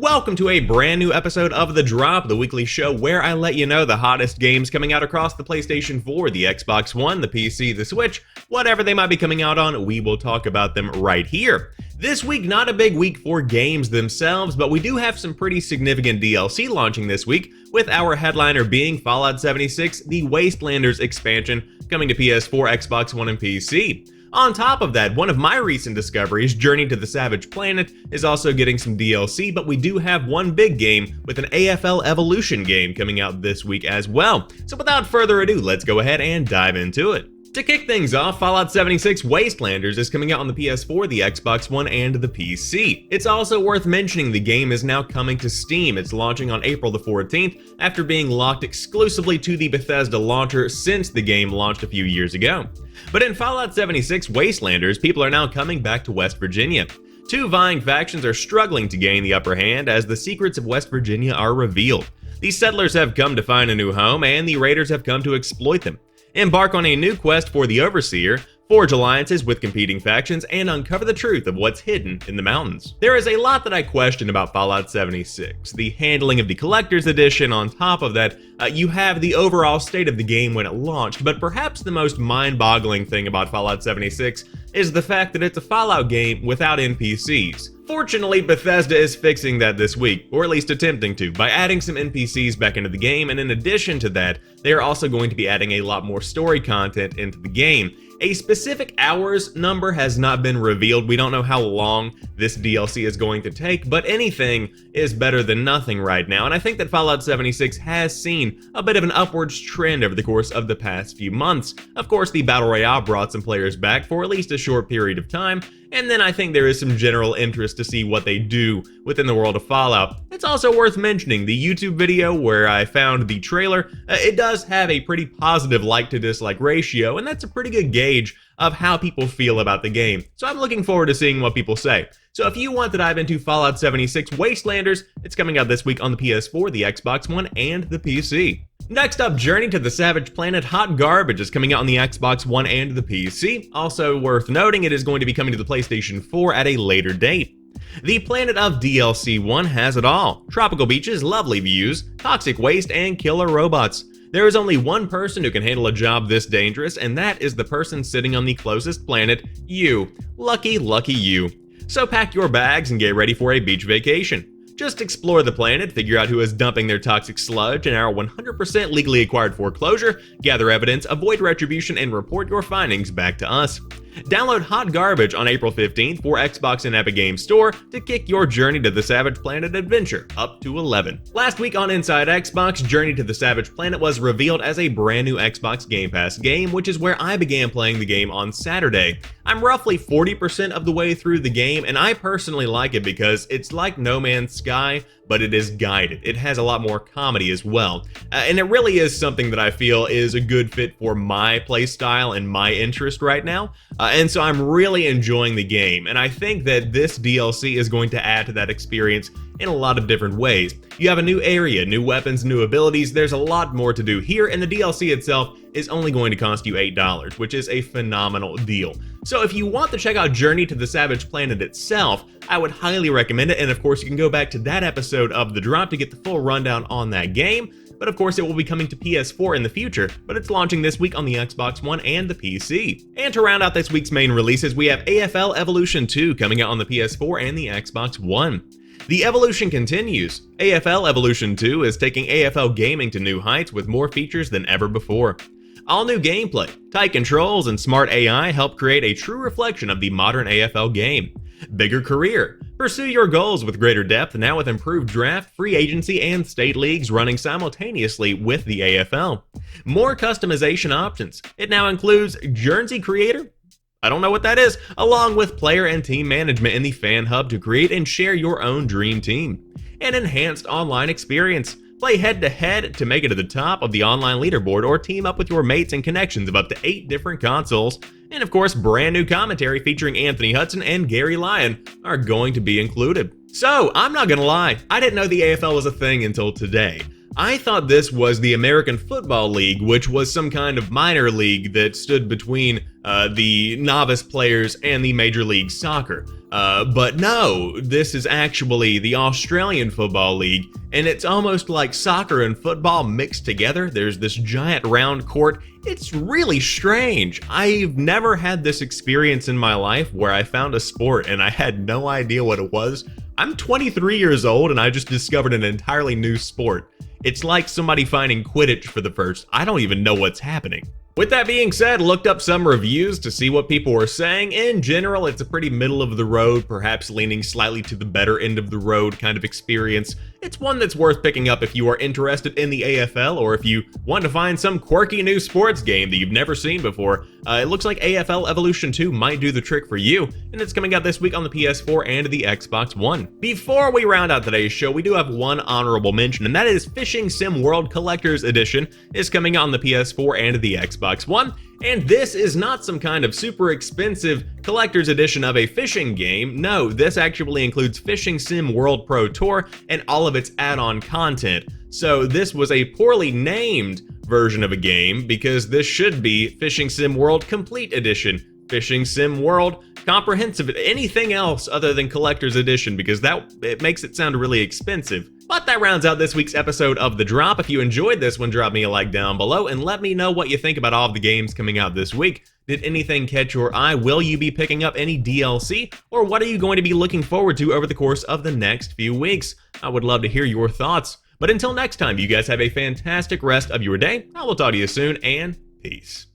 Welcome to a brand new episode of The Drop, the weekly show where I let you know the hottest games coming out across the PlayStation 4, the Xbox One, the PC, the Switch, whatever they might be coming out on, we will talk about them right here. This week, not a big week for games themselves, but we do have some pretty significant DLC launching this week, with our headliner being Fallout 76, the Wastelanders expansion, coming to PS4, Xbox One, and PC. On top of that, one of my recent discoveries, Journey to the Savage Planet, is also getting some DLC, but we do have one big game with an AFL Evolution game coming out this week as well. So without further ado, let's go ahead and dive into it. To kick things off, Fallout 76 Wastelanders is coming out on the PS4, the Xbox One, and the PC. It's also worth mentioning the game is now coming to Steam. It's launching on April the 14th after being locked exclusively to the Bethesda launcher since the game launched a few years ago. But in Fallout 76 Wastelanders, people are now coming back to West Virginia. Two vying factions are struggling to gain the upper hand as the secrets of West Virginia are revealed. The settlers have come to find a new home, and the raiders have come to exploit them. Embark on a new quest for the Overseer, forge alliances with competing factions, and uncover the truth of what's hidden in the mountains. There is a lot that I question about Fallout 76. The handling of the Collector's Edition. On top of that, you have the overall state of the game when it launched, but perhaps the most mind-boggling thing about Fallout 76 is the fact that it's a Fallout game without NPCs. Fortunately, Bethesda is fixing that this week, or at least attempting to, by adding some NPCs back into the game, and in addition to that, they are also going to be adding a lot more story content into the game. A specific hours number has not been revealed. We don't know how long this DLC is going to take, but anything is better than nothing right now, and I think that Fallout 76 has seen a bit of an upwards trend over the course of the past few months. Of course, the Battle Royale brought some players back for at least a short period of time, and then I think there is some general interest to see what they do within the world of Fallout. It's also worth mentioning the YouTube video where I found the trailer. It does have a pretty positive like to dislike ratio, and that's a pretty good gauge of how people feel about the game. So I'm looking forward to seeing what people say. So if you want to dive into Fallout 76 Wastelanders, it's coming out this week on the PS4, the Xbox One, and the PC. Next up, Journey to the Savage Planet Hot Garbage is coming out on the Xbox One and the PC. Also worth noting, it is going to be coming to the PlayStation 4 at a later date. The Planet of DLC 1 has it all. Tropical beaches, lovely views, toxic waste, and killer robots. There is only one person who can handle a job this dangerous, and that is the person sitting on the closest planet, you. Lucky, lucky you. So pack your bags and get ready for a beach vacation. Just explore the planet, figure out who is dumping their toxic sludge in our 100% legally acquired foreclosure, gather evidence, avoid retribution, and report your findings back to us. Download Hot Garbage on April 15th for Xbox and Epic Games Store to kick your Journey to the Savage Planet adventure up to 11. Last week on Inside Xbox, Journey to the Savage Planet was revealed as a brand new Xbox Game Pass game, which is where I began playing the game on Saturday. I'm roughly 40% of the way through the game, and I personally like it because it's like No Man's Sky, but it is guided. It has a lot more comedy as well. And it really is something that I feel is a good fit for my playstyle and my interest right now. And so I'm really enjoying the game. And I think that this DLC is going to add to that experience in a lot of different ways. You have a new area, new weapons, new abilities. There's a lot more to do here, and the DLC itself is only going to cost you $8, which is a phenomenal deal. So if you want to check out Journey to the Savage Planet itself, I would highly recommend it, and of course you can go back to that episode of The Drop to get the full rundown on that game. But of course it will be coming to PS4 in the future, but it's launching this week on the Xbox One and the PC. And to round out this week's main releases, we have AFL Evolution 2 coming out on the PS4 and the Xbox One. The evolution continues. AFL Evolution 2 is taking AFL gaming to new heights with more features than ever before. All new gameplay, tight controls, and smart AI help create a true reflection of the modern AFL game. Bigger career. Pursue your goals with greater depth, now with improved draft, free agency, and state leagues running simultaneously with the AFL. More customization options. It now includes Jersey Creator, I don't know what that is, along with player and team management in the fan hub to create and share your own dream team. An enhanced online experience. Play head-to-head to make it to the top of the online leaderboard or team up with your mates and connections of up to 8 different consoles. And of course, brand new commentary featuring Anthony Hudson and Gary Lyon are going to be included. So, I'm not gonna lie, I didn't know the AFL was a thing until today. I thought this was the American Football League, which was some kind of minor league that stood between the novice players and the Major League Soccer. But no, this is actually the Australian Football League, and it's almost like soccer and football mixed together. There's this giant round court. It's really strange. I've never had this experience in my life where I found a sport and I had no idea what it was. I'm 23 years old and I just discovered an entirely new sport. It's like somebody finding Quidditch for the first. I don't even know what's happening. With that being said, looked up some reviews to see what people were saying. In general, it's a pretty middle of the road, perhaps leaning slightly to the better end of the road kind of experience. It's one that's worth picking up if you are interested in the AFL or if you want to find some quirky new sports game that you've never seen before. It looks like AFL Evolution 2 might do the trick for you, and it's coming out this week on the PS4 and the Xbox One. Before we round out today's show, we do have one honorable mention, and that is Fishing Sim World Collector's Edition is coming out on the PS4 and the Xbox One. And this is not some kind of super expensive collector's edition of a fishing game. No, this actually includes Fishing Sim World Pro Tour and all of its add-on content. So this was a poorly named version of a game because this should be Fishing Sim World Complete Edition, Fishing Sim World Comprehensive, anything else other than collector's edition, because it makes it sound really expensive. But that rounds out this week's episode of The Drop. If you enjoyed this one, drop me a like down below and let me know what you think about all of the games coming out this week. Did anything catch your eye? Will you be picking up any DLC? Or what are you going to be looking forward to over the course of the next few weeks? I would love to hear your thoughts. But until next time, you guys have a fantastic rest of your day. I will talk to you soon, and peace.